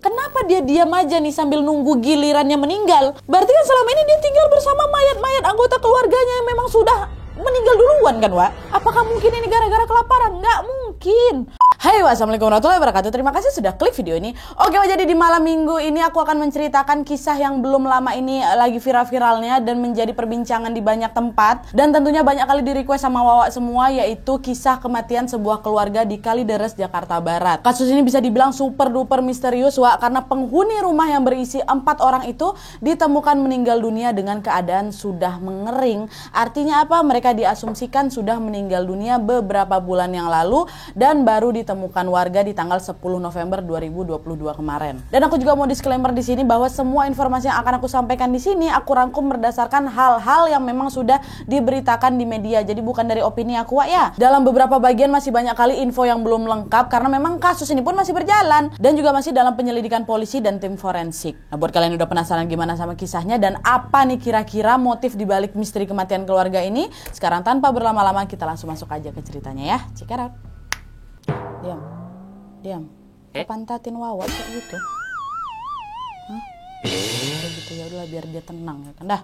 Kenapa dia diam aja nih sambil nunggu gilirannya meninggal? Berarti kan selama ini dia tinggal bersama mayat-mayat anggota keluarganya yang memang sudah meninggal duluan kan, Wak? Apakah mungkin ini gara-gara kelaparan? Nggak mungkin. Hai, wassalamualaikum warahmatullahi wabarakatuh. Terima kasih sudah klik video ini. Oke, jadi di malam minggu ini aku akan menceritakan kisah yang belum lama ini lagi viral-viralnya dan menjadi perbincangan di banyak tempat. Dan tentunya banyak kali di-request sama Wawa semua, yaitu kisah kematian sebuah keluarga di Kalideres, Jakarta Barat. Kasus ini bisa dibilang super duper misterius, Wak, karena penghuni rumah yang berisi 4 orang itu ditemukan meninggal dunia dengan keadaan sudah mengering. Artinya apa? Mereka diasumsikan sudah meninggal dunia beberapa bulan yang lalu dan baru ditemukan warga di tanggal 10 November 2022 kemarin. Dan aku juga mau disclaimer di sini bahwa semua informasi yang akan aku sampaikan di sini aku rangkum berdasarkan hal-hal yang memang sudah diberitakan di media. Jadi bukan dari opini aku, Wak, ya. Dalam beberapa bagian masih banyak kali info yang belum lengkap karena memang kasus ini pun masih berjalan dan juga masih dalam penyelidikan polisi dan tim forensik. Nah, buat kalian yang udah penasaran gimana sama kisahnya dan apa nih kira-kira motif dibalik misteri kematian keluarga ini, sekarang tanpa berlama-lama kita langsung masuk aja ke ceritanya ya. Check it out. Diam. Pantatin Wawa kayak gitu. Hah? Kayak gitu, ya udahlah biar dia tenang ya kan dah.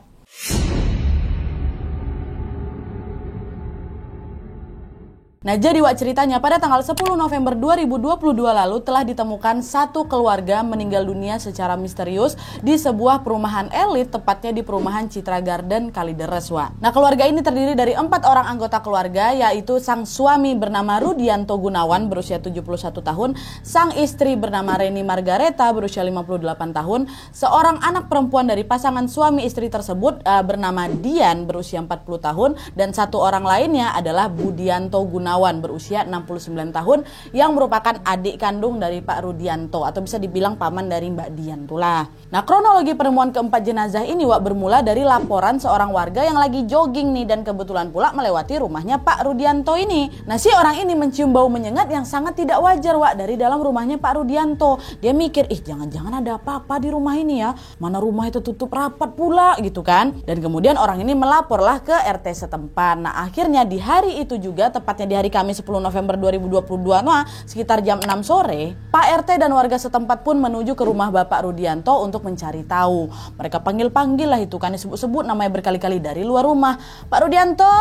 Nah, jadi Wak, ceritanya pada tanggal 10 November 2022 lalu telah ditemukan satu keluarga meninggal dunia secara misterius di sebuah perumahan elit, tepatnya di perumahan Citra Garden, Kalideres, Wak. Nah, keluarga ini terdiri dari 4 orang anggota keluarga, yaitu sang suami bernama Rudianto Gunawan berusia 71 tahun, sang istri bernama Reni Margareta berusia 58 tahun, seorang anak perempuan dari pasangan suami istri tersebut bernama Dian berusia 40 tahun, dan satu orang lainnya adalah Budianto Gunawan berusia 69 tahun yang merupakan adik kandung dari Pak Rudianto atau bisa dibilang paman dari Mbak Dian itulah. Nah, kronologi penemuan keempat jenazah ini, Wak, bermula dari laporan seorang warga yang lagi jogging nih dan kebetulan pula melewati rumahnya Pak Rudianto ini. Nah, si orang ini mencium bau menyengat yang sangat tidak wajar, Wak, dari dalam rumahnya Pak Rudianto. Dia mikir, jangan-jangan ada apa-apa di rumah ini ya. Mana rumah itu tutup rapat pula gitu kan. Dan kemudian orang ini melaporlah ke RT setempat. Nah, akhirnya di hari itu juga, tepatnya di hari Kamis 10 November 2022, sekitar jam 6 sore, Pak RT dan warga setempat pun menuju ke rumah Bapak Rudianto untuk mencari tahu. Mereka panggil-panggil lah itu kan, disebut-sebut namanya berkali-kali dari luar rumah. Pak Rudianto,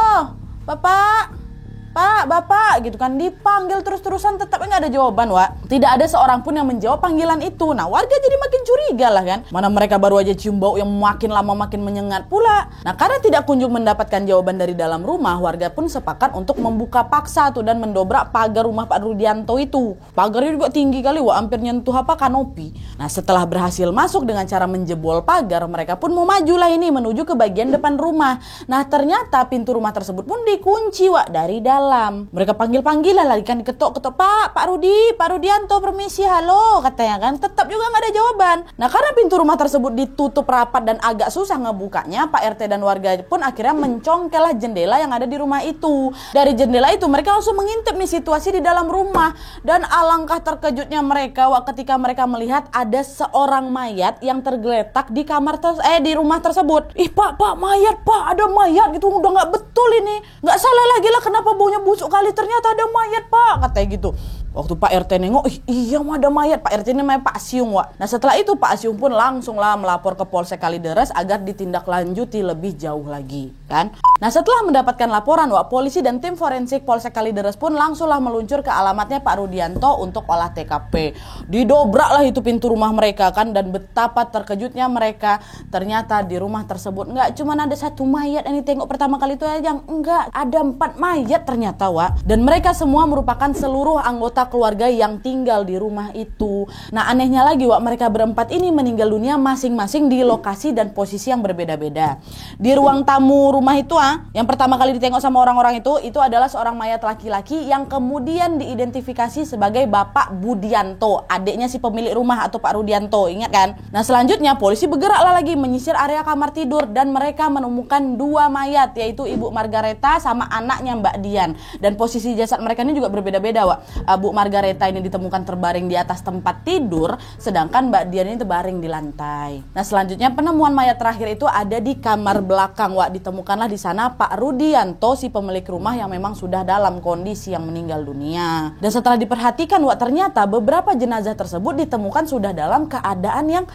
Bapak, Pak, Bapak gitu kan, dipanggil terus-terusan tetapnya nggak ada jawaban, Wak. Tidak ada seorang pun yang menjawab panggilan itu. Nah, warga jadi makin curiga lah kan. Mana mereka baru aja cium bau yang makin lama makin menyengat pula. Nah, karena tidak kunjung mendapatkan jawaban dari dalam rumah, warga pun sepakat untuk membuka paksa tuh dan mendobrak pagar rumah Pak Rudianto itu. Pagarnya juga tinggi kali, Wak, hampir nyentuh kanopi. Nah, setelah berhasil masuk dengan cara menjebol pagar, mereka pun mau maju lah ini menuju ke bagian depan rumah. Nah, ternyata pintu rumah tersebut pun dikunci, Wak, dari dalam. Mereka panggil-panggil lah, kan ketok-ketok, Pak Rudianto, permisi, halo, katanya kan. Tetap juga nggak ada jawaban. Nah, karena pintu rumah tersebut ditutup rapat dan agak susah ngebukanya, Pak RT dan warga pun akhirnya mencongkel lah jendela yang ada di rumah itu. Dari jendela itu mereka langsung mengintip nih situasi di dalam rumah. Dan alangkah terkejutnya mereka ketika mereka melihat ada seorang mayat yang tergeletak di di rumah tersebut. Pak, mayat, Pak, ada mayat gitu. Udah nggak betul ini. Nggak salah lagi lah kenapa baunya busuk kali, ternyata ada mayat, Pak, katanya gitu. Waktu Pak RT nengok, iya ada mayat. Pak RT ini namanya Pak Siung, Wak. Nah, setelah itu Pak Siung pun langsung lah melapor ke Polsek Kalideres agar ditindaklanjuti lebih jauh lagi, kan. Nah, setelah mendapatkan laporan, Wak, polisi dan tim forensik Polsek Kalideres pun langsung lah meluncur ke alamatnya Pak Rudianto untuk olah TKP. Didobrak lah itu pintu rumah mereka kan, dan betapa terkejutnya mereka. Ternyata di rumah tersebut nggak cuma ada satu mayat yang ditengok pertama kali itu aja, enggak, ada 4 mayat ternyata, Wak. Dan mereka semua merupakan seluruh anggota keluarga yang tinggal di rumah itu. Nah, anehnya lagi, Wak, mereka berempat ini meninggal dunia masing-masing di lokasi dan posisi yang berbeda-beda. Di ruang tamu rumah itu, yang pertama kali ditengok sama orang-orang itu adalah seorang mayat laki-laki yang kemudian diidentifikasi sebagai Bapak Budianto, adiknya si pemilik rumah atau Pak Rudianto, ingat kan? Nah, selanjutnya polisi bergeraklah lagi menyisir area kamar tidur dan mereka menemukan 2 mayat, yaitu Ibu Margareta sama anaknya Mbak Dian. Dan posisi jasad mereka ini juga berbeda-beda, Wak. Bu Margareta ini ditemukan terbaring di atas tempat tidur, sedangkan Mbak Dian ini terbaring di lantai. Nah, selanjutnya penemuan mayat terakhir itu ada di kamar belakang, Wak. Ditemukanlah di sana mana Pak Rudianto, si pemilik rumah yang memang sudah dalam kondisi yang meninggal dunia. Dan setelah diperhatikan, wah ternyata beberapa jenazah tersebut ditemukan sudah dalam keadaan yang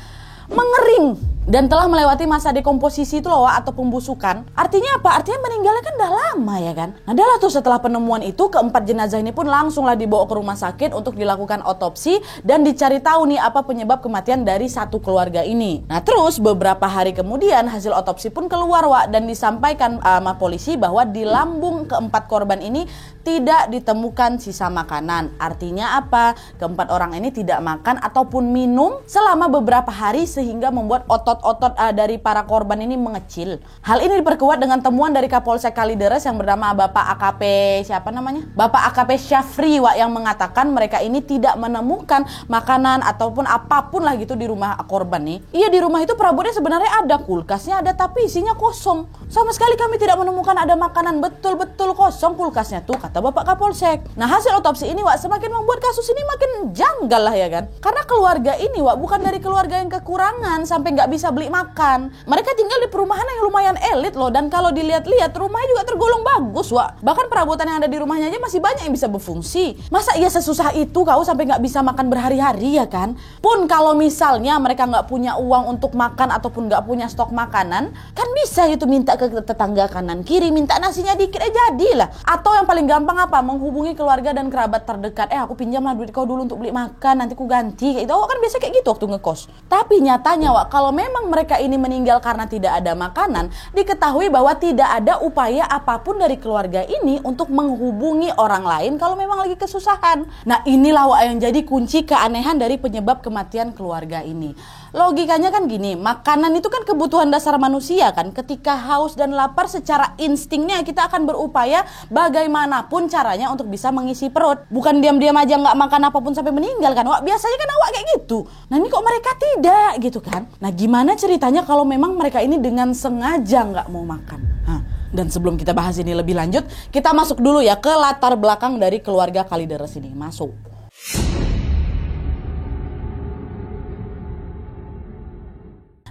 mengering dan telah melewati masa dekomposisi itu loh, atau pembusukan. Artinya apa? Artinya meninggalnya kan udah lama ya kan. Nah adalah tuh setelah penemuan itu, keempat jenazah ini pun langsunglah dibawa ke rumah sakit untuk dilakukan otopsi dan dicari tahu nih apa penyebab kematian dari satu keluarga ini. Nah terus beberapa hari kemudian hasil otopsi pun keluar Wak, dan disampaikan sama polisi bahwa di lambung keempat korban ini tidak ditemukan sisa makanan. Artinya apa? Keempat orang ini tidak makan ataupun minum selama beberapa hari sehingga membuat otot-otot dari para korban ini mengecil. Hal ini diperkuat dengan temuan dari Kapolsek Kalideres yang bernama Bapak AKP Bapak AKP Syafri Wak, yang mengatakan mereka ini tidak menemukan makanan ataupun apapun lah gitu di rumah korban nih. Iya, di rumah itu perabotnya sebenarnya ada, kulkasnya ada, tapi isinya kosong. Sama sekali kami tidak menemukan ada makanan, betul-betul kosong kulkasnya tuh, kata Bapak Kapolsek. Nah hasil otopsi ini Wak semakin membuat kasus ini makin janggal lah ya kan. Karena keluarga ini Wak bukan dari keluarga yang kekurangan sampai nggak bisa beli makan. Mereka tinggal di perumahan yang lumayan elit loh, dan kalau dilihat-lihat rumahnya juga tergolong bagus Wak. Bahkan perabotan yang ada di rumahnya aja masih banyak yang bisa berfungsi. Masa iya sesusah itu kau sampai nggak bisa makan berhari-hari ya kan? Pun kalau misalnya mereka nggak punya uang untuk makan ataupun nggak punya stok makanan, kan bisa itu minta ke tetangga kanan kiri, minta nasinya dikit aja jadilah. Atau yang paling gampang apa? Menghubungi keluarga dan kerabat terdekat. Aku pinjamlah duit kau dulu untuk beli makan, nanti ku ganti. Kayak itu kan biasa kayak gitu waktu ngekos. Tapi nyatanya Wak, kalau memang mereka ini meninggal karena tidak ada makanan, diketahui bahwa tidak ada upaya apapun dari keluarga ini untuk menghubungi orang lain kalau memang lagi kesusahan. Nah inilah Wak yang jadi kunci keanehan dari penyebab kematian keluarga ini. Logikanya kan gini, makanan itu kan kebutuhan dasar manusia kan. Ketika haus dan lapar, secara instingnya kita akan berupaya bagaimanapun caranya untuk bisa mengisi perut. Bukan diam-diam aja nggak makan apapun sampai meninggal kan Wak. Biasanya kan Wak kayak gitu. Nah ini kok mereka tidak gitu kan. Nah gimana ceritanya kalau memang mereka ini dengan sengaja nggak mau makan? Dan sebelum kita bahas ini lebih lanjut, kita masuk dulu ya ke latar belakang dari keluarga Kalideres ini. Masuk.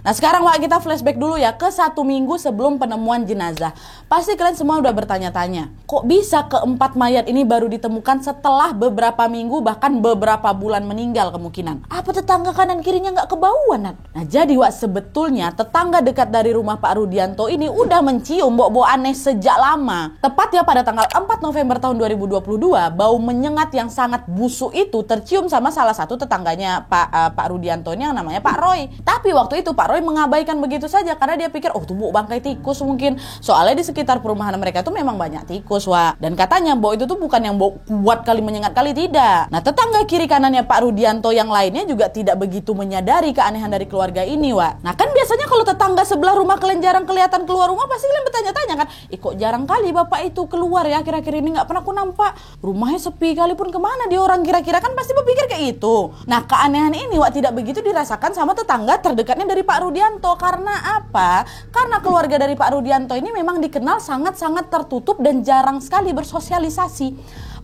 Nah sekarang Wak kita flashback dulu ya ke 1 minggu sebelum penemuan jenazah. Pasti kalian semua udah bertanya-tanya, kok bisa keempat mayat ini baru ditemukan setelah beberapa minggu bahkan beberapa bulan meninggal kemungkinan? Apa tetangga kanan kirinya nggak kebauan? Nah jadi Wak, sebetulnya tetangga dekat dari rumah Pak Rudianto ini udah mencium bau-bau aneh sejak lama. Tepat ya pada tanggal 4 November tahun 2022, bau menyengat yang sangat busuk itu tercium sama salah satu tetangganya Pak Rudianto yang namanya Pak Roy. Tapi waktu itu Pak Roy mengabaikan begitu saja karena dia pikir oh itu bau bangkai tikus mungkin. Soalnya di sekitar perumahan mereka tuh memang banyak tikus Wak. Dan katanya bau itu tuh bukan yang bau kuat kali menyengat kali, tidak. Nah tetangga kiri kanannya Pak Rudianto yang lainnya juga tidak begitu menyadari keanehan dari keluarga ini Wak. Nah kan biasanya kalau tetangga sebelah rumah kalian jarang kelihatan keluar rumah, pasti kalian bertanya-tanya kan, kok jarang kali bapak itu keluar ya, kira-kira ini nggak pernah aku nampak, rumahnya sepi kali pun, kemana dia orang, kira-kira kan pasti berpikir kayak itu. Nah keanehan ini Wak tidak begitu dirasakan sama tetangga terdekatnya dari Pak Rudianto. Karena apa? Karena keluarga dari Pak Rudianto ini memang dikenal sangat-sangat tertutup dan jarang sekali bersosialisasi.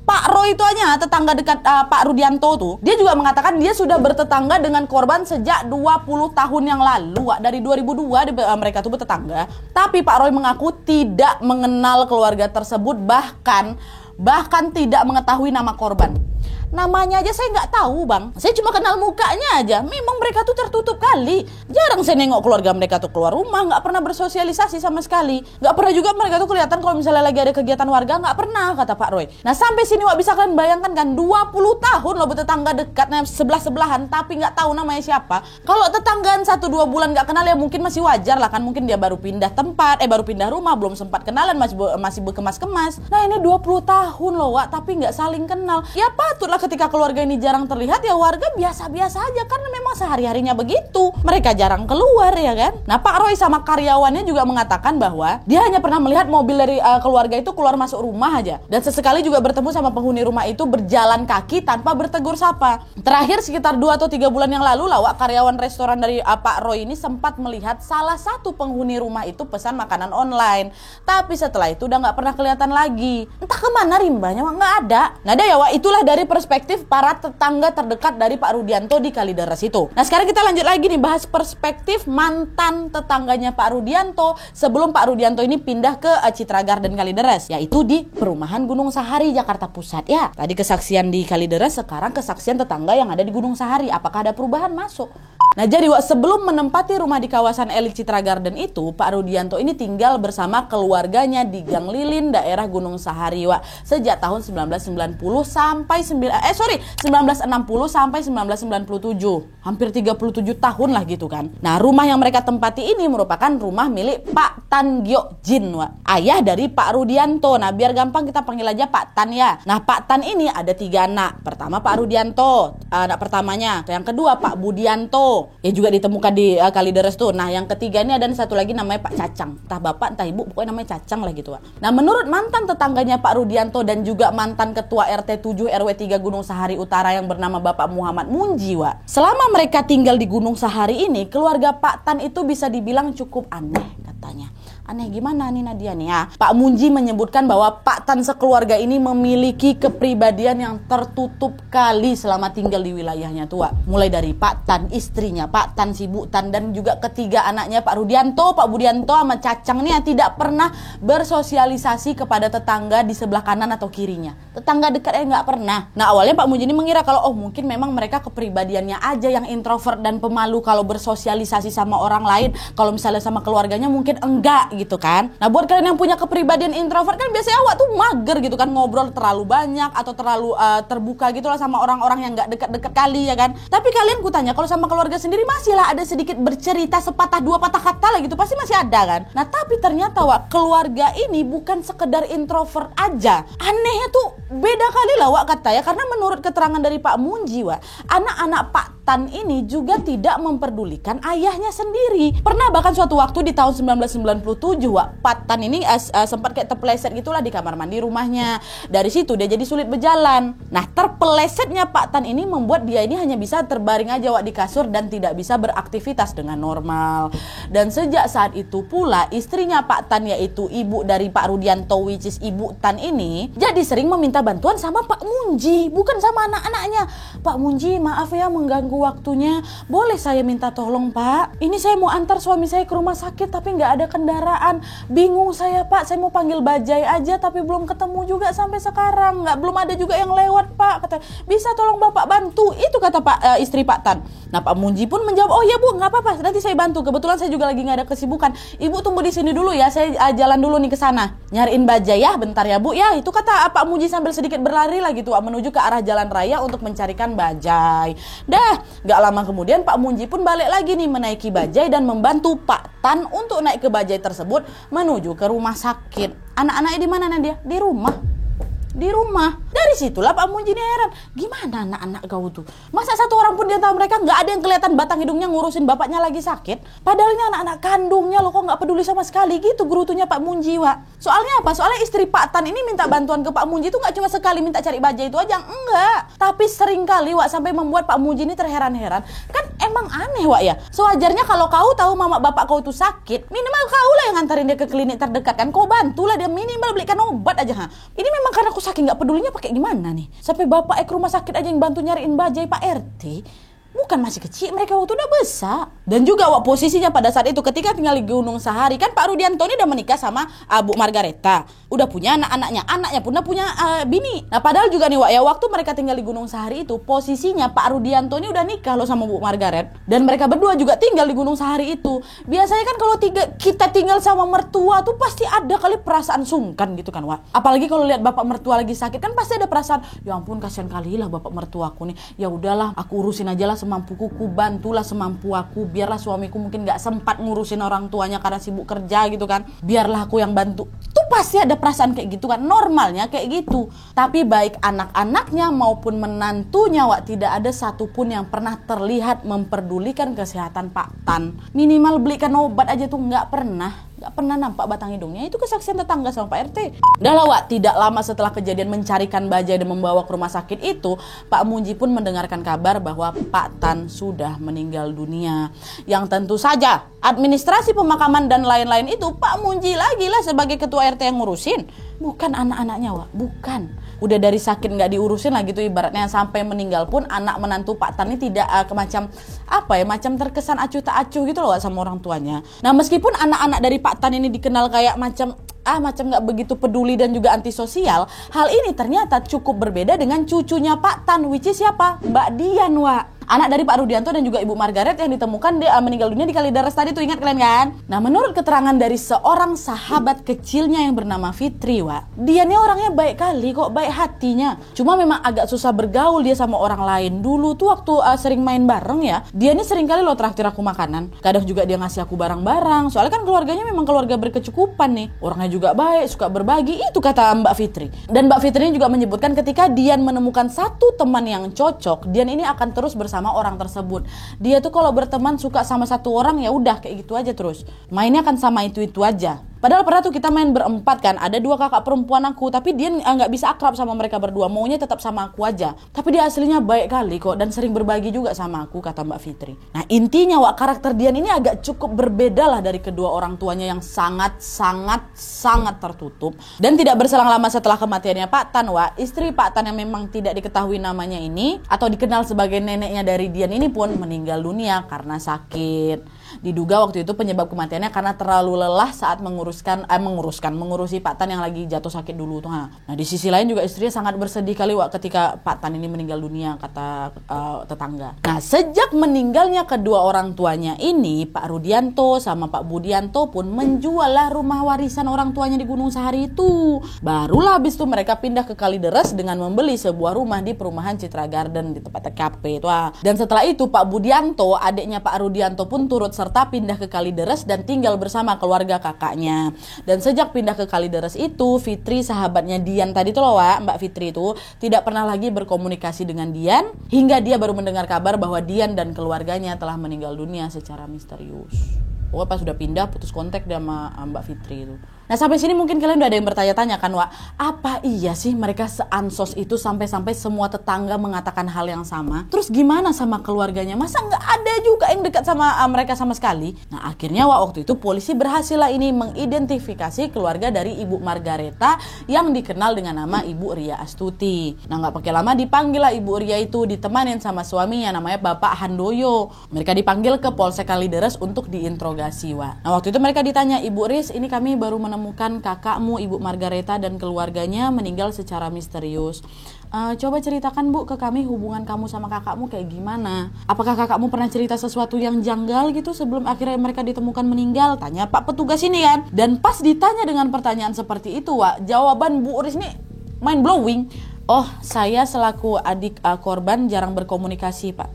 Pak Roy itu aja tetangga dekat Pak Rudianto tuh, dia juga mengatakan dia sudah bertetangga dengan korban sejak 20 tahun yang lalu. Dari 2002 mereka tuh bertetangga. Tapi Pak Roy mengaku tidak mengenal keluarga tersebut, bahkan tidak mengetahui nama korban. Namanya aja saya nggak tahu bang, saya cuma kenal mukanya aja. Memang mereka tuh tertutup kali, jarang saya nengok keluarga mereka tuh keluar rumah, nggak pernah bersosialisasi sama sekali. Nggak pernah juga mereka tuh kelihatan kalau misalnya lagi ada kegiatan warga, nggak pernah, kata Pak Roy. Nah sampai sini Wak bisa kalian bayangkan kan, 20 tahun loh bertetangga dekatnya sebelah-sebelahan tapi nggak tahu namanya siapa. Kalau tetanggaan 1-2 bulan nggak kenal ya mungkin masih wajar lah kan, mungkin dia baru pindah tempat, baru pindah rumah, belum sempat kenalan, masih berkemas-kemas. Nah ini 20 tahun loh Wak, tapi nggak saling kenal. Ya patutlah ketika keluarga ini jarang terlihat, ya warga biasa-biasa aja karena memang sehari-harinya begitu. Mereka jarang keluar ya kan. Nah Pak Roy sama karyawannya juga mengatakan bahwa dia hanya pernah melihat mobil dari keluarga itu keluar masuk rumah aja. Dan sesekali juga bertemu sama penghuni rumah itu berjalan kaki tanpa bertegur sapa. Terakhir sekitar 2 atau 3 bulan yang lalu lah Wak, karyawan restoran dari Pak Roy ini sempat melihat salah satu penghuni rumah itu pesan makanan online. Tapi setelah itu udah nggak pernah kelihatan lagi. Entah kemana rimbanya Wak, nggak ada. Nah deh ya Wak, itulah dari perspektif para tetangga terdekat dari Pak Rudianto di Kalideres itu. Nah sekarang kita lanjut lagi nih bahas perspektif mantan tetangganya Pak Rudianto sebelum Pak Rudianto ini pindah ke Citra Garden Kalideres, yaitu di perumahan Gunung Sahari Jakarta Pusat ya. Tadi kesaksian di Kalideres, sekarang kesaksian tetangga yang ada di Gunung Sahari. Apakah ada perubahan? Masuk. Nah jadi sebelum menempati rumah di kawasan elit Citra Garden itu, Pak Rudianto ini tinggal bersama keluarganya di Gang Lilin, daerah Gunung Sahari, sejak tahun 1960 sampai 1960 sampai 1997. Hampir 37 tahun lah gitu kan. Nah rumah yang mereka tempati ini merupakan rumah milik Pak Tan Gyo Jin, ayah dari Pak Rudianto. Nah biar gampang kita panggil aja Pak Tan ya. Nah Pak Tan ini ada 3 anak. Pertama Pak Rudianto, anak pertamanya. Yang kedua Pak Budianto, yang juga ditemukan di Kalideres tuh. Nah yang ketiga ini ada satu lagi namanya Pak Cacang. Entah bapak entah ibu, pokoknya namanya Cacang lah gitu. Nah menurut mantan tetangganya Pak Rudianto dan juga mantan ketua RT 7 RW 3 Gunung Sahari Utara yang bernama Bapak Muhammad Munji, selama mereka tinggal di Gunung Sahari ini, keluarga Pak Tan itu bisa dibilang cukup aneh katanya. Aneh gimana nih Nadia nih ya? Pak Munji menyebutkan bahwa Pak Tan sekeluarga ini memiliki kepribadian yang tertutup kali selama tinggal di wilayahnya tua. Mulai dari Pak Tan, istrinya Pak Tan, si Bu Tan, dan juga ketiga anaknya Pak Rudianto, Pak Budianto sama Cacang nih yang tidak pernah bersosialisasi kepada tetangga di sebelah kanan atau kirinya. Tetangga dekatnya nggak pernah. Nah awalnya Pak Munji ini mengira kalau mungkin memang mereka kepribadiannya aja yang introvert dan pemalu kalau bersosialisasi sama orang lain. Kalau misalnya sama keluarganya mungkin enggak gitu kan. Nah buat kalian yang punya kepribadian introvert kan biasanya awak tuh mager gitu kan, ngobrol terlalu banyak atau terlalu terbuka gitu lah sama orang-orang yang gak dekat-dekat kali ya kan. Tapi kalian kutanya kalau sama keluarga sendiri masih lah ada sedikit bercerita sepatah dua patah kata lah gitu, pasti masih ada kan. Nah tapi ternyata keluarga ini bukan sekedar introvert aja. Anehnya tuh beda kali lah kata ya, karena menurut keterangan dari Pak Munji anak-anak Pak Tan ini juga tidak memperdulikan ayahnya sendiri. Pernah bahkan suatu waktu di tahun 1997 Pak Tan ini sempat kayak terpeleset gitulah di kamar mandi rumahnya. Dari situ dia jadi sulit berjalan. Nah terpelesetnya Pak Tan ini membuat dia ini hanya bisa terbaring aja di kasur dan tidak bisa beraktivitas dengan normal. Dan sejak saat itu pula istrinya Pak Tan, yaitu ibu dari Pak Rudianto, which is Ibu Tan ini, jadi sering meminta bantuan sama Pak Munji, bukan sama anak-anaknya. Pak Munji maaf ya mengganggu waktunya, boleh saya minta tolong Pak? Ini saya mau antar suami saya ke rumah sakit tapi nggak ada kendaraan. Bingung saya Pak, saya mau panggil bajai aja tapi belum ketemu juga sampai sekarang. Belum ada juga yang lewat Pak. Kata, bisa tolong Bapak bantu? Itu kata istri Pak Tan. Nah Pak Munji pun menjawab, oh ya Bu, nggak apa-apa, nanti saya bantu. Kebetulan saya juga lagi nggak ada kesibukan. Ibu tunggu di sini dulu ya, saya jalan dulu nih ke sana. Nyariin bajai ya, bentar ya Bu. Ya itu kata Pak Munji sambil sedikit berlari lagi tuh menuju ke arah jalan raya untuk mencarikan bajai. Dah, gak lama kemudian Pak Munji pun balik lagi nih menaiki bajai dan membantu Pak Tan untuk naik ke bajai tersebut menuju ke rumah sakit. Anak-anaknya di mana Nadia? Di rumah. Di rumah. Dari situlah Pak Munji ini heran, gimana anak-anak kau tuh? Masa satu orang pun di antara mereka nggak ada yang kelihatan batang hidungnya ngurusin bapaknya lagi sakit? Padahal ini anak-anak kandungnya loh, kok nggak peduli sama sekali gitu gerutunya Pak Munji, Soalnya apa? Soalnya istri Pak Tan ini minta bantuan ke Pak Munji itu nggak cuma sekali minta cari bajai itu aja, enggak. Tapi sering kali sampai membuat Pak Munji ini terheran-heran. Kan emang aneh ya. Sewajarnya kalau kau tahu mama bapak kau itu sakit, minimal kau lah yang nganterin dia ke klinik terdekat kan. Kau bantulah dia, minimal belikan obat aja. Ini memang karena aku saking nggak pedulinya pakai gimana nih? Sampai bapak ke rumah sakit aja yang bantu nyariin bajai Pak RT. Bukan masih kecil, mereka waktu udah besar. Dan juga posisinya pada saat itu ketika tinggal di Gunung Sahari, kan Pak Rudianto ini udah menikah sama Bu Margareta, udah punya anaknya pun udah punya bini. Nah padahal juga nih waktu mereka tinggal di Gunung Sahari itu, posisinya Pak Rudianto ini udah nikah loh sama Bu Margaret, dan mereka berdua juga tinggal di Gunung Sahari itu. Biasanya kan kalau kita tinggal sama mertua tuh pasti ada kali perasaan sungkan gitu kan apalagi kalau lihat bapak mertua lagi sakit kan pasti ada perasaan, ya ampun kasihan kali lah bapak mertuaku nih, ya udahlah aku urusin aja lah semampuku, ku bantulah semampu aku, biarlah suamiku mungkin gak sempat ngurusin orang tuanya karena sibuk kerja gitu kan, biarlah aku yang bantu. Tuh pasti ada perasaan kayak gitu kan, normalnya kayak gitu. Tapi baik anak-anaknya maupun menantunya tidak ada satupun yang pernah terlihat memperdulikan kesehatan Pak Tan. Minimal belikan obat aja tuh gak pernah nampak batang hidungnya. Itu kesaksian tetangga sama Pak RT. Udah lah tidak lama setelah kejadian mencarikan bajai dan membawa ke rumah sakit itu, Pak Munji pun mendengarkan kabar bahwa Pak Tan sudah meninggal dunia. Yang tentu saja administrasi pemakaman dan lain-lain itu Pak Munji lagi lah sebagai ketua RT yang ngurusin, bukan anak-anaknya bukan. udah dari sakit nggak diurusin lah gitu ibaratnya, sampai meninggal pun anak menantu Pak Tan ini tidak macam terkesan acuh tak acuh gitu loh sama orang tuanya. Nah meskipun anak-anak dari Pak Tan ini dikenal kayak macam nggak begitu peduli dan juga antisosial, hal ini ternyata cukup berbeda dengan cucunya Pak Tan, which is siapa? Mbak Dian, Wak. Anak dari Pak Rudianto dan juga Ibu Margaret yang ditemukan meninggal dunia di Kalideres tadi tuh, ingat kalian kan? Nah menurut keterangan dari seorang sahabat kecilnya yang bernama Fitri, Wak, dia nih orangnya baik kali kok, baik hatinya. Cuma memang agak susah bergaul dia sama orang lain. Dulu tuh waktu sering main bareng ya, dia nih sering kali loh traktir aku makanan. Kadang juga dia ngasih aku barang-barang. Soalnya kan keluarganya memang keluarga berkecukupan nih. Orangnya juga baik, suka berbagi, itu kata Mbak Fitri. Dan Mbak Fitri juga menyebutkan ketika Dian menemukan satu teman yang cocok, Dian ini akan terus bersama orang tersebut. Dia tuh kalau berteman suka sama satu orang ya udah kayak gitu aja terus. Mainnya kan sama itu aja. Padahal pernah tuh kita main berempat kan, ada 2 kakak perempuan aku, tapi dia nggak bisa akrab sama mereka berdua, maunya tetap sama aku aja. Tapi dia aslinya baik kali kok dan sering berbagi juga sama aku, kata Mbak Fitri. Nah intinya Wak, karakter Dian ini agak cukup berbeda lah dari kedua orang tuanya yang sangat tertutup. Dan tidak berselang lama setelah kematiannya Pak Tan, Wak, istri Pak Tan yang memang tidak diketahui namanya ini atau dikenal sebagai neneknya dari Dian ini pun meninggal dunia karena sakit. Diduga waktu itu penyebab kematiannya karena terlalu lelah saat mengurusi Pak Tan yang lagi jatuh sakit dulu tuh. Nah di sisi lain juga istrinya sangat bersedih kali Wak ketika Pak Tan ini meninggal dunia, kata tetangga. Nah sejak meninggalnya kedua orang tuanya ini, Pak Rudianto sama Pak Budianto pun menjual lah rumah warisan orang tuanya di Gunung Sahari itu. Barulah habis itu mereka pindah ke Kalideres dengan membeli sebuah rumah di perumahan Citra Garden di tempat TKP itu. Dan setelah itu Pak Budianto, adiknya Pak Rudianto pun turut serta pindah ke Kalideres dan tinggal bersama keluarga kakaknya. Dan sejak pindah ke Kalideres itu, Fitri sahabatnya Dian tadi tuh loh Wak, Mbak Fitri itu tidak pernah lagi berkomunikasi dengan Dian hingga dia baru mendengar kabar bahwa Dian dan keluarganya telah meninggal dunia secara misterius. Oh pas sudah pindah putus kontak sama Mbak Fitri itu. Nah sampai sini mungkin kalian udah ada yang bertanya-tanya kan Wak, apa iya sih mereka seansos itu sampai-sampai semua tetangga mengatakan hal yang sama? Terus gimana sama keluarganya? Masa nggak ada juga yang dekat sama mereka sama sekali? Nah akhirnya Wak, waktu itu polisi berhasil lah ini mengidentifikasi keluarga dari Ibu Margareta yang dikenal dengan nama Ibu Ria Astuti. Nah nggak pakai lama dipanggil lah Ibu Ria itu, ditemanin sama suaminya namanya Bapak Handoyo. Mereka dipanggil ke Polsek Kalideres untuk diinterogasi Wak. Nah waktu itu mereka ditanya, Ibu Riz, ini kami baru menemukan kakakmu Ibu Margareta dan keluarganya meninggal secara misterius. Coba ceritakan Bu ke kami hubungan kamu sama kakakmu kayak gimana? Apakah kakakmu pernah cerita sesuatu yang janggal gitu sebelum akhirnya mereka ditemukan meninggal? Tanya Pak petugas ini kan. Dan pas ditanya dengan pertanyaan seperti itu Wak, jawaban Bu Riz ini mind blowing. Oh saya selaku adik korban jarang berkomunikasi Pak.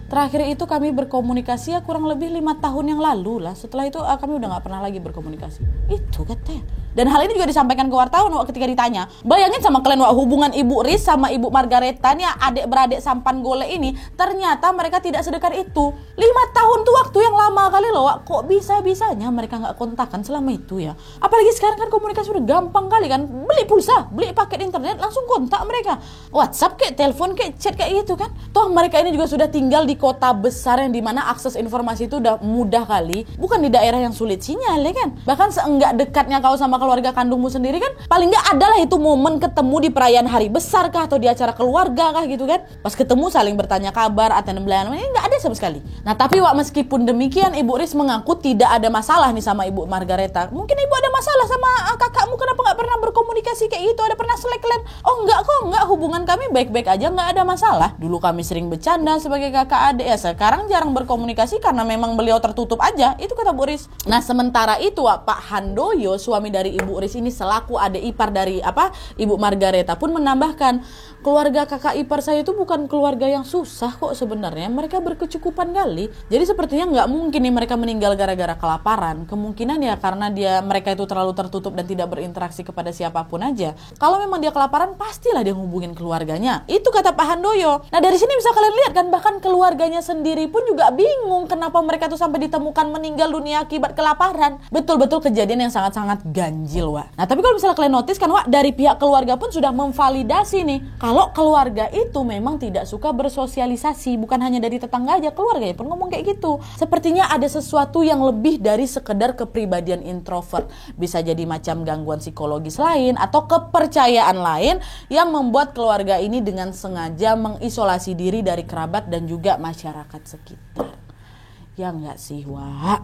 Terakhir itu kami berkomunikasi ya kurang lebih 5 tahun yang lalu lah. Setelah itu kami udah gak pernah lagi berkomunikasi. Itu katanya. Dan hal ini juga disampaikan ke wartawan ketika ditanya. Bayangin sama kalian Wak, hubungan Ibu Riz sama Ibu Margareta nih adik-beradik sampan gole ini, ternyata mereka tidak sedekat itu. 5 tahun tuh waktu yang lama kali loh Wak. Kok bisa-bisanya mereka gak kontakan selama itu ya? Apalagi sekarang kan komunikasi udah gampang kali kan. Beli pulsa, beli paket internet, langsung kontak mereka. WhatsApp kayak, telepon kayak, chat kayak gitu kan. Toh mereka ini juga sudah tinggal di kota besar yang dimana akses informasi itu udah mudah kali. Bukan di daerah yang sulit sinyal ya kan. Bahkan seenggak dekatnya kau sama keluarga kandungmu sendiri kan, paling nggak adalah itu momen ketemu di perayaan hari besar kah atau di acara keluarga kah gitu kan. Pas ketemu saling bertanya kabar, attend belayan, ini nggak ada sama sekali. Nah tapi Wak, meskipun demikian Ibu Riz mengaku tidak ada masalah nih sama Ibu Margareta. Mungkin Ibu ada masalah sama kakakmu, kenapa nggak pernah berkomunikasi kayak gitu? Ada pernah selek-lek? Oh enggak kok, enggak, hubungan kami baik-baik aja, nggak ada masalah. Dulu kami sering bercanda sebagai kakak adik ya, sekarang jarang berkomunikasi karena memang beliau tertutup aja, itu kata Bu Riz. Nah sementara itu Wak, Pak Handoyo suami dari Ibu Riz ini selaku adik ipar dari Ibu Margareta pun menambahkan, keluarga kakak ipar saya itu bukan keluarga yang susah kok sebenarnya, mereka berkecukupan kali. Jadi sepertinya nggak mungkin nih mereka meninggal gara-gara kelaparan. Kemungkinan ya karena mereka itu terlalu tertutup dan tidak berinteraksi kepada siapapun aja. Kalau memang dia kelaparan pastilah dia hubungin keluarganya. Itu kata Pak Handoyo. Nah dari sini bisa kalian lihat kan, bahkan keluarganya sendiri pun juga bingung kenapa mereka tuh sampai ditemukan meninggal dunia akibat kelaparan. Betul-betul kejadian yang sangat-sangat ganjil Wak. Nah tapi kalau misalnya kalian notice kan Wak, dari pihak keluarga pun sudah memvalidasi nih kalau kalau keluarga itu memang tidak suka bersosialisasi. Bukan hanya dari tetangga aja, keluarganya pun ngomong kayak gitu. Sepertinya ada sesuatu yang lebih dari sekedar kepribadian introvert. Bisa jadi macam gangguan psikologis lain atau kepercayaan lain yang membuat keluarga ini dengan sengaja mengisolasi diri dari kerabat dan juga masyarakat sekitar. Ya enggak sih, Wak?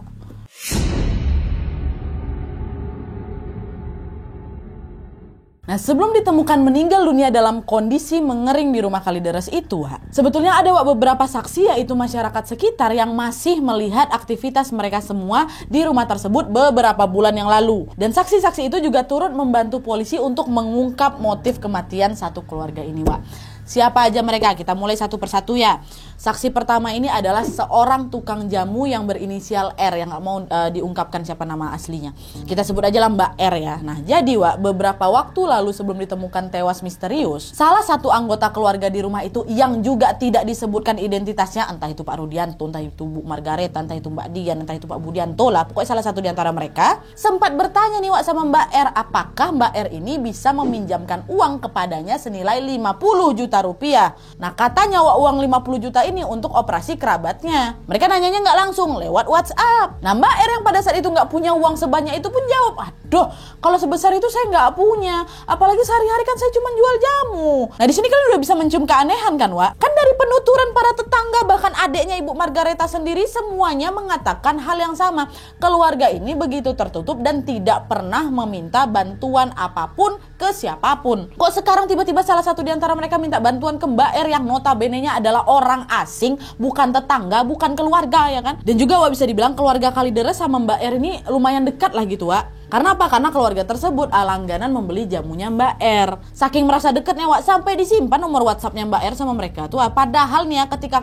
Nah, sebelum ditemukan meninggal dunia dalam kondisi mengering di rumah Kalideres itu, sebetulnya ada beberapa saksi, yaitu masyarakat sekitar yang masih melihat aktivitas mereka semua di rumah tersebut beberapa bulan yang lalu. Dan saksi-saksi itu juga turut membantu polisi untuk mengungkap motif kematian satu keluarga ini, Wak. Siapa aja mereka? Kita mulai satu persatu ya. Saksi pertama ini adalah seorang tukang jamu yang berinisial R, yang gak mau diungkapkan siapa nama aslinya. Kita sebut aja lah Mbak R ya. Nah, jadi Wak, beberapa waktu lalu sebelum ditemukan tewas misterius, salah satu anggota keluarga di rumah itu yang juga tidak disebutkan identitasnya, entah itu Pak Rudianto, entah itu Bu Margareta, entah itu Mbak Dian, entah itu Pak Budianto lah, pokoknya salah satu di antara mereka, sempat bertanya nih Wak sama Mbak R, apakah Mbak R ini bisa meminjamkan uang kepadanya senilai 50 juta rupiah. Nah, katanya Wak, uang 50 juta ini untuk operasi kerabatnya. Mereka nanyanya nggak langsung, lewat WhatsApp. Nah, Mbak R yang pada saat itu nggak punya uang sebanyak itu pun jawab, aduh, kalau sebesar itu saya nggak punya. Apalagi sehari-hari kan saya cuma jual jamu. Nah, di sini kalian udah bisa mencium keanehan kan, Wak? Kan dari penuturan para tetangga, bahkan adiknya Ibu Margareta sendiri, semuanya mengatakan hal yang sama. Keluarga ini begitu tertutup dan tidak pernah meminta bantuan apapun ke siapapun. Kok sekarang tiba-tiba salah satu di antara mereka minta bantuan ke Mbak R yang notabene-nya adalah orang asing, bukan tetangga, bukan keluarga ya kan? Dan juga Wak, bisa dibilang keluarga Kalideres sama Mbak R ini lumayan dekat lah gitu, Wak. Karena apa? Karena keluarga tersebut langganan membeli jamunya Mbak R. Saking merasa dekatnya, Wak, sampai disimpan nomor WhatsAppnya Mbak R sama mereka tuh. Padahal nih ya, ketika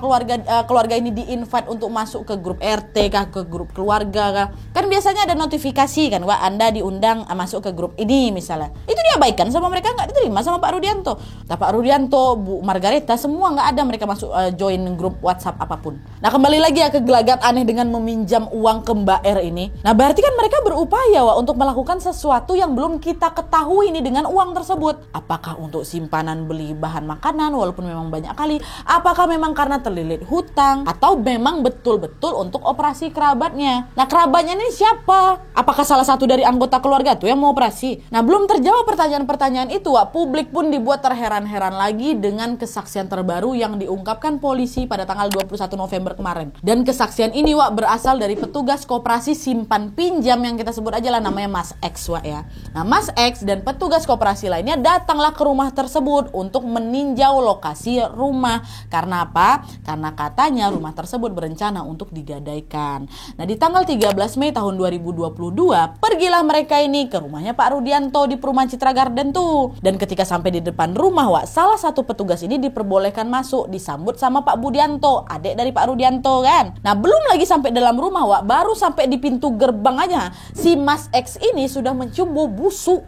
keluarga ini di-invite untuk masuk ke grup RT kah, ke grup keluarga kah, kan biasanya ada notifikasi kan, Wak, Anda diundang masuk ke grup ini misalnya. Itu diabaikan sama mereka, nggak diterima sama Pak Rudianto. Nah, Pak Rudianto, Bu Margareta, semua nggak ada mereka masuk join grup WhatsApp apapun. Nah, kembali lagi ya ke gelagat aneh dengan meminjam uang ke Mbak R ini. Nah, berarti kan mereka berupaya, Wak, untuk melakukan sesuatu yang belum kita ketahui nih dengan uang tersebut. Apakah untuk simpanan beli bahan makanan walaupun memang banyak kali? Apakah memang karena terlilit hutang? Atau memang betul-betul untuk operasi kerabatnya? Nah, kerabatnya ini siapa? Apakah salah satu dari anggota keluarga tuh yang mau operasi? Nah, belum terjawab pertanyaan-pertanyaan itu, Wak, publik pun dibuat terheran-heran lagi dengan kesaksian terbaru yang diungkapkan polisi pada tanggal 21 November kemarin. Dan kesaksian ini, Wak, berasal dari petugas koperasi simpan pinjam yang kita sebut aja lah namanya Mas X, Wak, ya. Nah, Mas X dan petugas koperasi lainnya datanglah ke rumah tersebut untuk meninjau lokasi rumah. Karena apa? Karena katanya rumah tersebut berencana untuk digadaikan. Nah, di tanggal 13 Mei tahun 2022, pergilah mereka ini ke rumahnya Pak Rudianto di perumahan Citra Garden tuh. Dan ketika sampai di depan rumah, Wak, salah satu petugas ini diperbolehkan masuk, disambut sama Pak Budianto, adik dari Pak Rudianto kan. Nah, belum lagi sampai dalam rumah, Wak, baru sampai di pintu gerbang aja, si Mas X ini sudah mencium bau busuk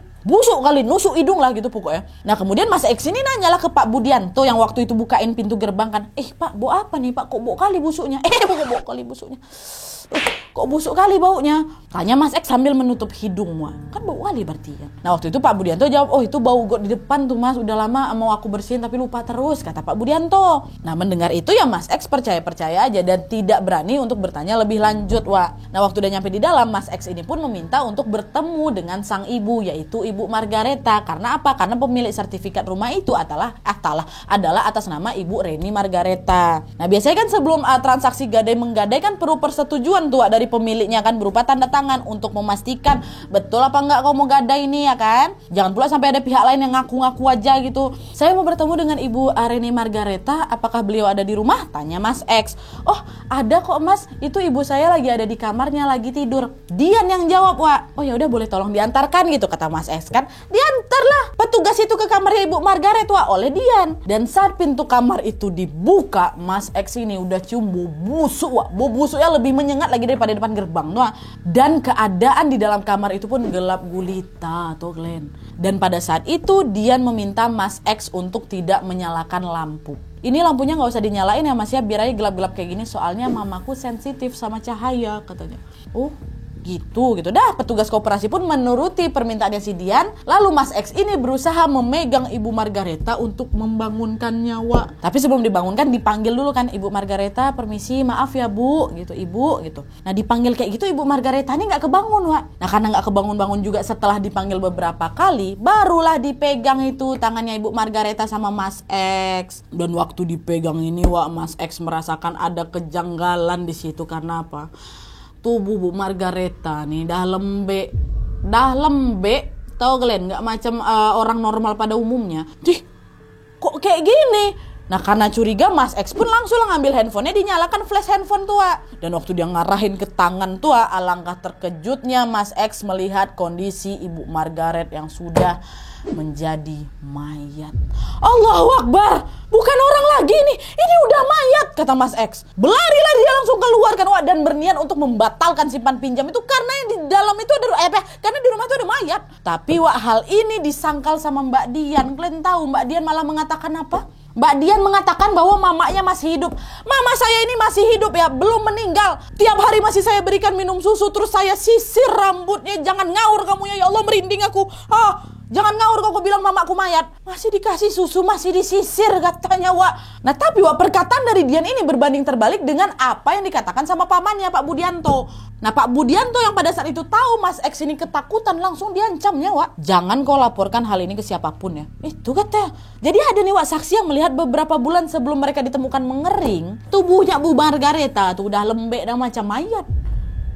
kali, nusuk hidung lah gitu pokoknya. Nah, kemudian Mas X ini nanyalah ke Pak Budianto yang waktu itu bukain pintu gerbang kan, Pak, bau apa nih Pak, kok bau kali busuknya? Bau kali busuknya. Kok busuk kali baunya? Tanya Mas X sambil menutup hidungnya. Kan bau kali berarti kan. Nah, waktu itu Pak Budianto jawab, itu bau got di depan tuh Mas, udah lama mau aku bersihin tapi lupa terus, kata Pak Budianto. Nah, mendengar itu ya Mas X percaya-percaya aja dan tidak berani untuk bertanya lebih lanjut, Wak. Nah, waktu udah nyampe di dalam, Mas X ini pun meminta untuk bertemu dengan sang ibu, yaitu Ibu Margareta. Karena apa? Karena pemilik sertifikat rumah itu adalah atas nama Ibu Reni Margareta. Nah, biasanya kan sebelum transaksi gadai menggadai kan perlu persetujuan tuh dari pemiliknya kan, berupa tanda tangan untuk memastikan betul apa enggak kau mau gadai ini ya kan. Jangan pula sampai ada pihak lain yang ngaku-ngaku aja gitu. Saya mau bertemu dengan Ibu Reni Margareta, apakah beliau ada di rumah? Tanya Mas X. Oh, ada kok Mas, itu ibu saya lagi ada di kamarnya lagi tidur. Dian yang jawab, Wak. Oh ya udah, boleh tolong diantarkan gitu, kata Mas X kan. Diantarlah petugas itu ke kamarnya Ibu Margaret, Wak, oleh Dian. Dan saat pintu kamar itu dibuka, Mas X ini udah cium bau busuk, Wak. Bau busuknya lebih menyengat lagi daripada depan gerbang tuh. Dan keadaan di dalam kamar itu pun gelap gulita tuh Glenn. Dan pada saat itu Dian meminta Mas X untuk tidak menyalakan lampu. Ini lampunya nggak usah dinyalain ya Mas ya, biar aja gelap-gelap kayak gini, soalnya mamaku sensitif sama cahaya katanya. Oh, Gitu. Dah, petugas koperasi pun menuruti permintaannya si Dian. Lalu Mas X ini berusaha memegang Ibu Margareta untuk membangunkannya, Wak. Tapi sebelum dibangunkan dipanggil dulu kan, Ibu Margareta, permisi, maaf ya Bu, gitu, Ibu, gitu. Nah, dipanggil kayak gitu Ibu Margareta ini nggak kebangun, Wak. Nah, karena nggak kebangun-bangun juga setelah dipanggil beberapa kali, barulah dipegang itu tangannya Ibu Margareta sama Mas X. Dan waktu dipegang ini, Wak, Mas X merasakan ada kejanggalan di situ. Karena apa? Tubuh Bu Margareta nih dah lembek, tau kalian, nggak macam orang normal pada umumnya. Kok kayak gini? Nah, karena curiga, Mas X pun langsung ngambil handphonenya, dinyalakan flash handphone tua. Dan waktu dia ngarahin ke tangan tua, alangkah terkejutnya Mas X melihat kondisi Ibu Margaret yang sudah menjadi mayat. Allahu Akbar, bukan orang lagi nih, ini udah mayat, kata Mas X. Berlarilah dia langsung keluar kan, Wak, dan berniat untuk membatalkan simpan pinjam itu karena di dalam itu ada karena di rumah itu ada mayat. Tapi, Wak, hal ini disangkal sama Mbak Dian. Kalian tahu Mbak Dian malah mengatakan apa? Mbak Dian mengatakan bahwa mamanya masih hidup. Mama saya ini masih hidup ya, belum meninggal. Tiap hari masih saya berikan minum susu, terus saya sisir rambutnya. Jangan ngawur kamu ya Allah, merinding aku. Jangan ngawur kau bilang mamaku mayat. Masih dikasih susu, masih disisir, katanya, Wak. Nah, tapi, Wak, perkataan dari Dian ini berbanding terbalik dengan apa yang dikatakan sama pamannya, Pak Budianto. Nah, Pak Budianto yang pada saat itu tahu Mas X ini ketakutan, langsung diancamnya, Wak. Jangan kau laporkan hal ini ke siapapun ya. Itu katanya. Jadi ada nih, Wak, saksi yang melihat beberapa bulan sebelum mereka ditemukan mengering, tubuhnya Bu Margareta tuh udah lembek dan macam mayat.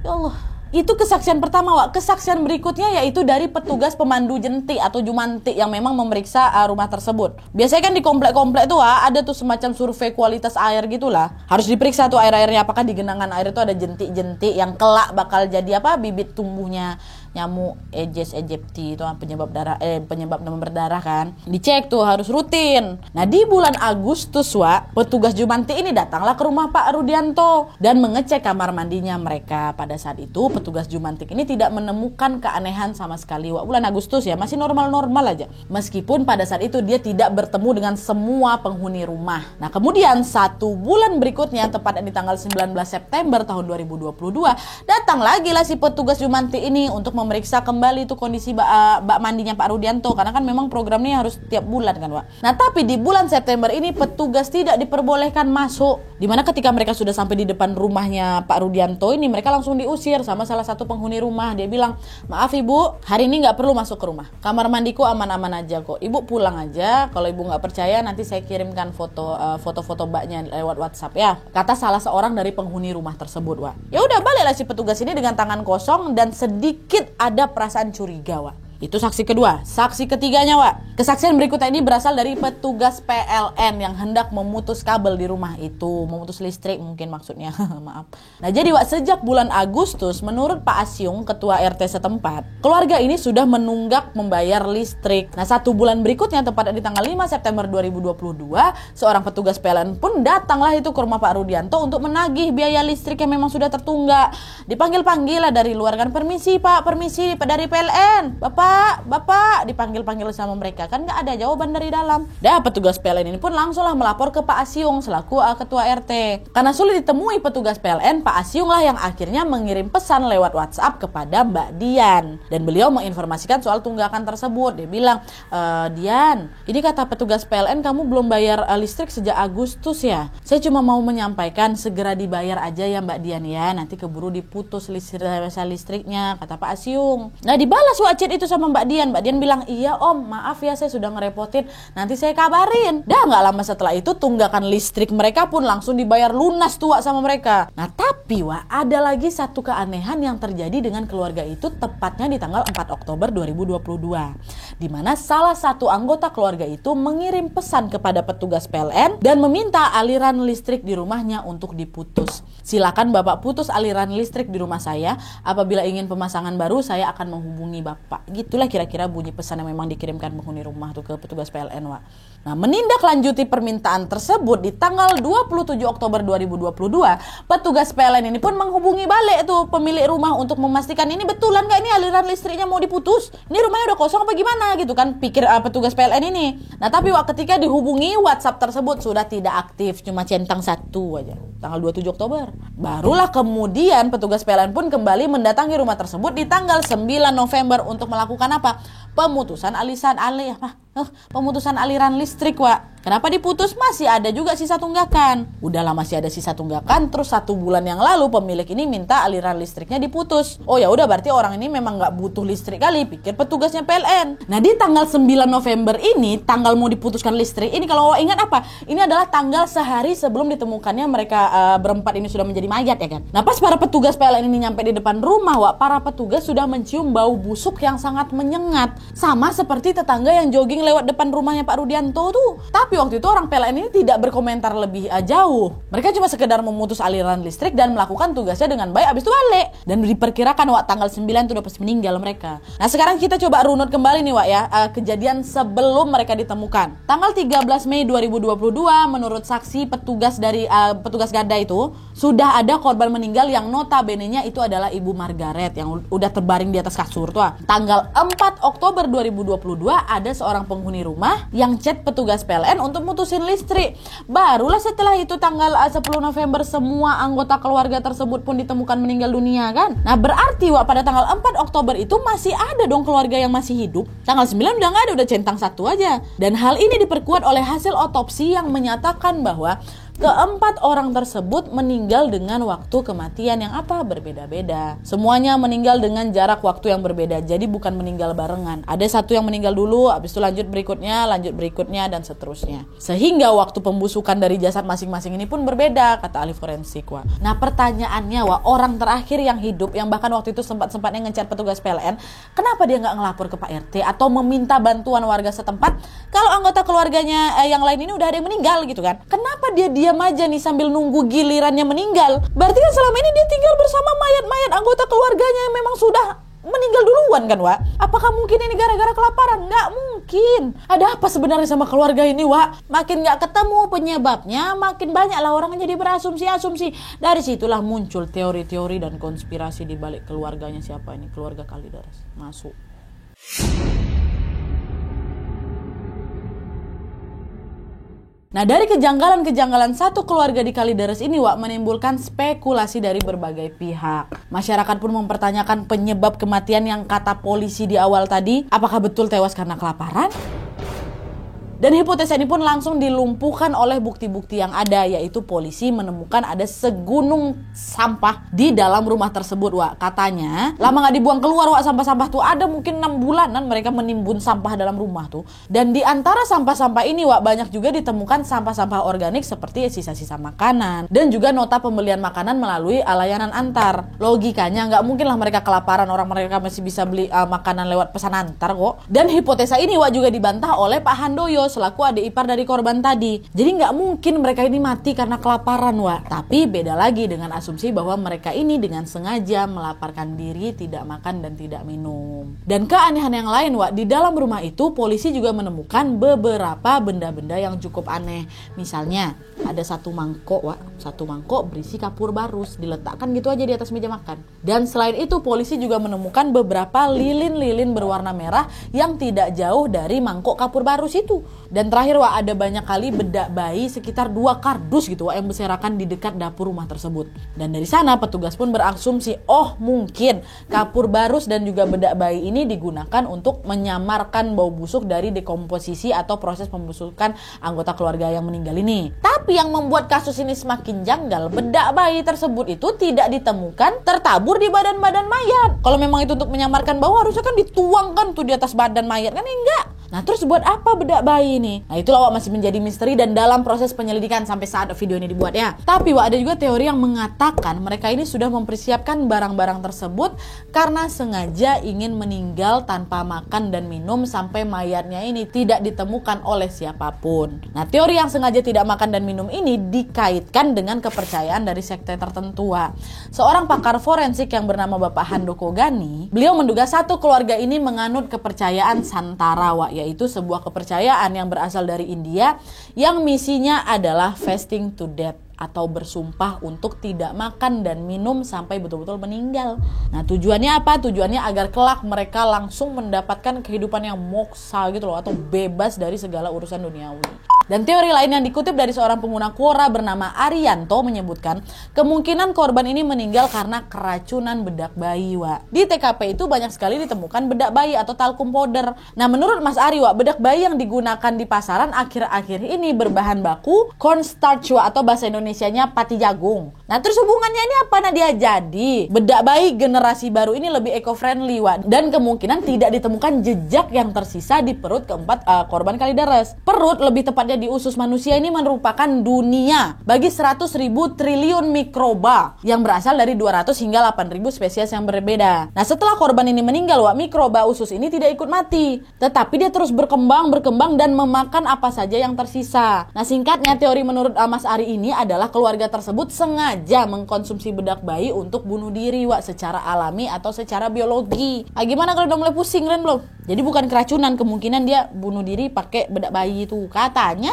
Ya Allah. Itu kesaksian pertama, Wak. Kesaksian berikutnya yaitu dari petugas pemandu jentik atau jumantik yang memang memeriksa rumah tersebut. Biasanya kan di komplek-komplek tuh, Wak, ada tuh semacam survei kualitas air gitulah. Harus diperiksa tuh air-airnya, apakah di genangan air itu ada jentik-jentik yang kelak bakal jadi bibit tumbuhnya nyamuk Aedes aegypti, itu penyebab demam berdarah kan. Dicek tuh, harus rutin. Nah, di bulan Agustus, Wak, petugas jumantik ini datanglah ke rumah Pak Rudianto dan mengecek kamar mandinya mereka. Pada saat itu petugas jumantik ini tidak menemukan keanehan sama sekali, Wak. Bulan Agustus ya, masih normal-normal aja. Meskipun pada saat itu dia tidak bertemu dengan semua penghuni rumah. Nah, kemudian 1 bulan berikutnya, tepatnya di tanggal 19 September tahun 2022, datang lagi lah si petugas jumantik ini untuk memeriksa kembali tuh kondisi bak mandinya Pak Rudianto, karena kan memang programnya harus tiap bulan kan, Wak. Nah, tapi di bulan September ini petugas tidak diperbolehkan masuk. Dimana ketika mereka sudah sampai di depan rumahnya Pak Rudianto ini, mereka langsung diusir sama salah satu penghuni rumah. Dia bilang, maaf Ibu, hari ini nggak perlu masuk ke rumah. Kamar mandiku aman-aman aja kok. Ibu pulang aja. Kalau Ibu nggak percaya, nanti saya kirimkan foto-foto baknya lewat WhatsApp ya. Kata salah seorang dari penghuni rumah tersebut, Wak. Ya udah, baliklah si petugas ini dengan tangan kosong dan sedikit ada perasaan curiga, Wak. Itu saksi kedua. Saksi ketiganya, Wak. Kesaksian berikutnya ini berasal dari petugas PLN yang hendak memutus kabel di rumah itu. Memutus listrik mungkin maksudnya. Maaf. Nah, jadi, Wak, sejak bulan Agustus, menurut Pak Asyung, ketua RT setempat, keluarga ini sudah menunggak membayar listrik. Nah, 1 bulan berikutnya, tepatnya di tanggal 5 September 2022, seorang petugas PLN pun datanglah itu ke rumah Pak Rudianto untuk menagih biaya listrik yang memang sudah tertunggak. Dipanggil-panggil lah dari luar kan, permisi Pak, permisi dari PLN, Bapak, dipanggil-panggil sama mereka, kan nggak ada jawaban dari dalam. Dah, petugas PLN ini pun langsunglah melapor ke Pak Asyung selaku ketua RT. Karena sulit ditemui petugas PLN, Pak Asyung lah yang akhirnya mengirim pesan lewat WhatsApp kepada Mbak Dian. Dan beliau menginformasikan soal tunggakan tersebut. Dia bilang, Dian, ini kata petugas PLN kamu belum bayar listrik sejak Agustus ya. Saya cuma mau menyampaikan segera dibayar aja ya Mbak Dian ya. Nanti keburu diputus listriknya, kata Pak Asyung. Nah, dibalas WhatsApp itu sama Mbak Dian. Mbak Dian bilang, iya Om, maaf ya saya sudah ngerepotin, nanti saya kabarin. Dah, gak lama setelah itu tunggakan listrik mereka pun langsung dibayar lunas tuh, Wak, sama mereka. Nah, tapi, Wak, ada lagi satu keanehan yang terjadi dengan keluarga itu tepatnya di tanggal 4 Oktober 2022, di mana salah satu anggota keluarga itu mengirim pesan kepada petugas PLN dan meminta aliran listrik di rumahnya untuk diputus. Silakan Bapak putus aliran listrik di rumah saya, apabila ingin pemasangan baru saya akan menghubungi Bapak, gitu. Itulah kira-kira bunyi pesan yang memang dikirimkan penghuni rumah tuh ke petugas PLN, Wak. Nah, menindaklanjuti permintaan tersebut di tanggal 27 Oktober 2022, petugas PLN ini pun menghubungi balik tuh pemilik rumah untuk memastikan ini betulan nggak ini aliran listriknya mau diputus. Ini rumahnya udah kosong apa gimana gitu kan, pikir petugas PLN ini. Nah, tapi ketika dihubungi, WhatsApp tersebut sudah tidak aktif, cuma centang satu aja. Tanggal 27 Oktober. Barulah kemudian petugas PLN pun kembali mendatangi rumah tersebut di tanggal 9 November untuk melakukan apa? Pemutusan aliran listrik, Wak. Kenapa diputus? Masih ada juga sisa tunggakan. Udahlah, masih ada sisa tunggakan. Terus 1 bulan yang lalu pemilik ini minta aliran listriknya diputus. Oh ya udah, berarti orang ini memang nggak butuh listrik kali, pikir petugasnya PLN. Nah, di tanggal 9 November ini, tanggal mau diputuskan listrik ini, kalau ingat apa? Ini adalah tanggal sehari sebelum ditemukannya mereka berempat ini sudah menjadi mayat, ya kan? Nah, pas para petugas PLN ini nyampe di depan rumah, Wak, para petugas sudah mencium bau busuk yang sangat menyengat. Sama seperti tetangga yang jogging lewat depan rumahnya Pak Rudianto tuh. Tapi waktu itu orang PLN ini tidak berkomentar lebih jauh. Mereka cuma sekedar memutus aliran listrik dan melakukan tugasnya dengan baik, habis itu balik. Dan diperkirakan, Wak, tanggal 9 itu udah pasti meninggal mereka. Nah, sekarang kita coba runut kembali nih, Wak, ya, kejadian sebelum mereka ditemukan. Tanggal 13 Mei 2022, menurut saksi petugas dari petugas garda itu, sudah ada korban meninggal yang notabene-nya itu adalah Ibu Margaret yang udah terbaring di atas kasur tuh. Tanggal 4 Oktober 2022 ada seorang penghuni rumah yang chat petugas PLN untuk mutusin listrik. Barulah setelah itu tanggal 10 November semua anggota keluarga tersebut pun ditemukan meninggal dunia, kan? Nah, berarti, Wak, pada tanggal 4 Oktober itu masih ada dong keluarga yang masih hidup. Tanggal 9 udah nggak ada, udah centang satu aja. Dan hal ini diperkuat oleh hasil otopsi yang menyatakan bahwa keempat orang tersebut meninggal dengan waktu kematian yang berbeda-beda. Semuanya meninggal dengan jarak waktu yang berbeda. Jadi bukan meninggal barengan. Ada satu yang meninggal dulu, habis itu lanjut berikutnya, dan seterusnya. Sehingga waktu pembusukan dari jasad masing-masing ini pun berbeda, kata ahli forensik, Wak. Nah, pertanyaannya, Wak, orang terakhir yang hidup, yang bahkan waktu itu sempat-sempatnya ngecat petugas PLN, kenapa dia nggak ngelapor ke Pak RT atau meminta bantuan warga setempat kalau anggota keluarganya yang lain ini udah ada yang meninggal gitu kan? Kenapa dia diam aja nih sambil nunggu gilirannya meninggal? Berarti kan selama ini dia tinggal bersama mayat-mayat anggota keluarganya yang memang sudah meninggal duluan kan, Wak? Apakah mungkin ini gara-gara kelaparan? Nggak mungkin. Ada apa sebenarnya sama keluarga ini, Wak? Makin nggak ketemu penyebabnya, makin banyak lah orang jadi berasumsi-asumsi. Dari situlah muncul teori-teori dan konspirasi di balik keluarganya siapa ini, keluarga Kalideres. Masuk. Nah, dari kejanggalan-kejanggalan satu keluarga di Kalideres ini, Wak, menimbulkan spekulasi dari berbagai pihak. Masyarakat pun mempertanyakan penyebab kematian yang kata polisi di awal tadi, apakah betul tewas karena kelaparan? Dan hipotesa ini pun langsung dilumpuhkan oleh bukti-bukti yang ada, yaitu polisi menemukan ada segunung sampah di dalam rumah tersebut, Wak. Katanya lama gak dibuang keluar, Wak, sampah-sampah tuh. Ada mungkin 6 bulanan mereka menimbun sampah dalam rumah tuh. Dan di antara sampah-sampah ini, Wak, banyak juga ditemukan sampah-sampah organik seperti sisa-sisa makanan dan juga nota pembelian makanan melalui layanan antar. Logikanya gak mungkin lah mereka kelaparan, orang mereka masih bisa beli makanan lewat pesan antar kok. Dan hipotesa ini, Wak, juga dibantah oleh Pak Handoyo selaku adik ipar dari korban tadi. Jadi nggak mungkin mereka ini mati karena kelaparan, Wak. Tapi beda lagi dengan asumsi bahwa mereka ini dengan sengaja melaparkan diri, tidak makan dan tidak minum. Dan keanehan yang lain, Wak, di dalam rumah itu polisi juga menemukan beberapa benda-benda yang cukup aneh. Misalnya ada satu mangkok, Wak, satu mangkok berisi kapur barus diletakkan gitu aja di atas meja makan. Dan selain itu polisi juga menemukan beberapa lilin-lilin berwarna merah yang tidak jauh dari mangkok kapur barus itu. Dan terakhir, Wak, ada banyak kali bedak bayi sekitar 2 kardus gitu, Wak, yang berserakan di dekat dapur rumah tersebut. Dan dari sana petugas pun berasumsi, oh mungkin kapur barus dan juga bedak bayi ini digunakan untuk menyamarkan bau busuk dari dekomposisi atau proses pembusukan anggota keluarga yang meninggal ini. Tapi yang membuat kasus ini semakin janggal, bedak bayi tersebut itu tidak ditemukan tertabur di badan-badan mayat. Kalau memang itu untuk menyamarkan bau, harusnya kan dituangkan tuh di atas badan mayat, kan enggak. Nah terus buat apa bedak bayi ini? Nah itulah Wak masih menjadi misteri dan dalam proses penyelidikan sampai saat video ini dibuat ya. Tapi Wak ada juga teori yang mengatakan mereka ini sudah mempersiapkan barang-barang tersebut karena sengaja ingin meninggal tanpa makan dan minum sampai mayatnya ini tidak ditemukan oleh siapapun. Nah teori yang sengaja tidak makan dan minum ini dikaitkan dengan kepercayaan dari sekte tertentu Wak. Seorang pakar forensik yang bernama Bapak Handoko Gani, beliau menduga satu keluarga ini menganut kepercayaan Santara Wak, yaitu sebuah kepercayaan yang berasal dari India yang misinya adalah fasting to death atau bersumpah untuk tidak makan dan minum sampai betul-betul meninggal. Nah tujuannya apa? Tujuannya agar kelak mereka langsung mendapatkan kehidupan yang moksa gitu loh, atau bebas dari segala urusan duniawi. Dan teori lain yang dikutip dari seorang pengguna Quora bernama Arianto menyebutkan kemungkinan korban ini meninggal karena keracunan bedak bayi Wak. Di TKP itu banyak sekali ditemukan bedak bayi atau talcum powder. Nah menurut Mas Ari Wak, bedak bayi yang digunakan di pasaran akhir-akhir ini berbahan baku cornstarch Wak, atau bahasa Indonesianya pati jagung. Nah terus hubungannya ini apa Nadia? Jadi bedak bayi generasi baru ini lebih eco-friendly Wak, dan kemungkinan tidak ditemukan jejak yang tersisa di perut keempat korban Kalideres. Perut, lebih tepatnya di usus manusia, ini merupakan dunia bagi 100.000 triliun mikroba yang berasal dari 200 hingga 8.000 spesies yang berbeda. Nah setelah korban ini meninggal Wak, mikroba usus ini tidak ikut mati, tetapi dia terus berkembang dan memakan apa saja yang tersisa. Nah singkatnya teori menurut Mas Ari ini adalah keluarga tersebut sengaja mengkonsumsi bedak bayi untuk bunuh diri Wak, secara alami atau secara biologi. Nah gimana kalau udah mulai pusing Ren belum? Jadi bukan keracunan, kemungkinan dia bunuh diri pakai bedak bayi itu katanya.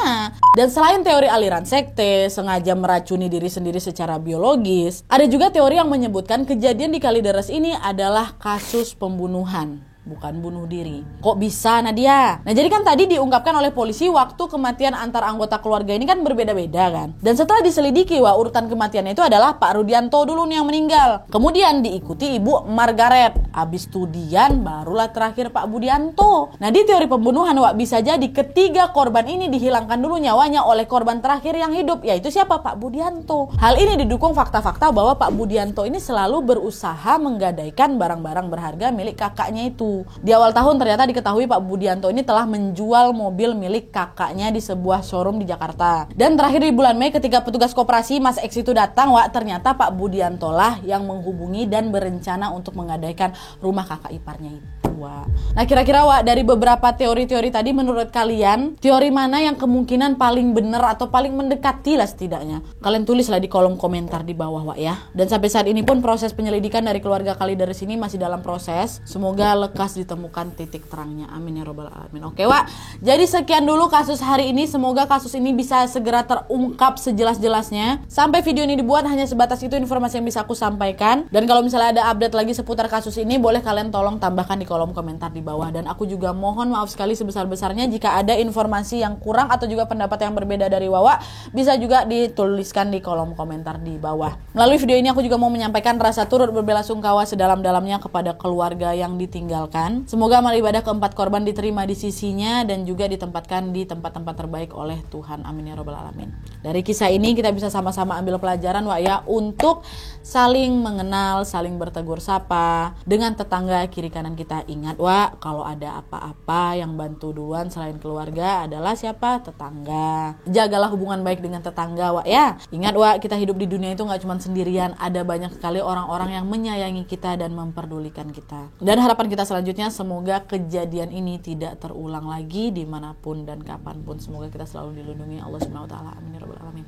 Dan selain teori aliran sekte sengaja meracuni diri sendiri secara biologis, ada juga teori yang menyebutkan kejadian di Kalideres ini adalah kasus pembunuhan, bukan bunuh diri. Kok bisa Nadia? Nah jadi kan tadi diungkapkan oleh polisi waktu kematian antar anggota keluarga ini kan berbeda-beda kan. Dan setelah diselidiki Wak, urutan kematiannya itu adalah Pak Rudianto dulu nih yang meninggal. Kemudian diikuti Ibu Margaret. Abis itu Dian, barulah terakhir Pak Budianto. Nah di teori pembunuhan Wak, bisa jadi ketiga korban ini dihilangkan dulu nyawanya oleh korban terakhir yang hidup, yaitu siapa? Pak Budianto. Hal ini didukung fakta-fakta bahwa Pak Budianto ini selalu berusaha menggadaikan barang-barang berharga milik kakaknya itu. Di awal tahun ternyata diketahui Pak Budianto ini telah menjual mobil milik kakaknya di sebuah showroom di Jakarta. Dan terakhir di bulan Mei ketika petugas koperasi Mas X itu datang Wak, ternyata Pak Budianto lah yang menghubungi dan berencana untuk menggadaikan rumah kakak iparnya itu Wak. Nah kira-kira Wak, dari beberapa teori-teori tadi menurut kalian teori mana yang kemungkinan paling benar atau paling mendekati lah setidaknya? Kalian tulislah di kolom komentar di bawah Wak ya. Dan sampai saat ini pun proses penyelidikan dari keluarga Kalideres ini masih dalam proses. Semoga lekas ditemukan titik terangnya, amin ya robbal alamin. Oke Wak, jadi sekian dulu kasus hari ini. Semoga kasus ini bisa segera terungkap sejelas-jelasnya. Sampai video ini dibuat hanya sebatas itu informasi yang bisa aku sampaikan. Dan kalau misalnya ada update lagi seputar kasus ini, boleh kalian tolong tambahkan di kolom komentar di bawah. Dan aku juga mohon maaf sekali sebesar-besarnya jika ada informasi yang kurang atau juga pendapat yang berbeda dari Wawa, bisa juga dituliskan di kolom komentar di bawah. Melalui video ini aku juga mau menyampaikan rasa turut berbelasungkawa sedalam-dalamnya kepada keluarga yang ditinggalkan. Semoga amal ibadah keempat korban diterima di sisinya dan juga ditempatkan di tempat-tempat terbaik oleh Tuhan, amin ya robbal alamin. Dari kisah ini kita bisa sama-sama ambil pelajaran Wak ya, untuk saling mengenal, saling bertegur sapa dengan tetangga kiri kanan kita. Ingat Wak, kalau ada apa-apa yang bantu duluan selain keluarga adalah siapa? Tetangga. Jagalah hubungan baik dengan tetangga Wak ya. Ingat Wak, kita hidup di dunia itu gak cuma sendirian, ada banyak sekali orang-orang yang menyayangi kita dan memperdulikan kita. Dan harapan kita selanjutnya, semoga kejadian ini tidak terulang lagi dimanapun dan kapanpun. Semoga kita selalu dilindungi Allah Subhanahu Wa Taala, amin ya robbal alamin.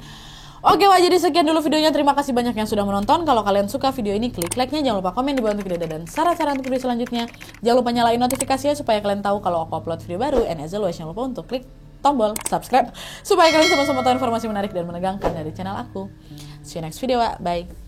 Oke Wak, jadi sekian dulu videonya. Terima kasih banyak yang sudah menonton. Kalau kalian suka video ini, klik like-nya. Jangan lupa komen di bawah untuk ide dan saran-saran untuk video selanjutnya. Jangan lupa nyalain notifikasinya supaya kalian tahu kalau aku upload video baru. And as always, jangan lupa untuk klik tombol subscribe supaya kalian sama-sama tahu informasi menarik dan menegangkan dari channel aku. See you next video Wak, bye.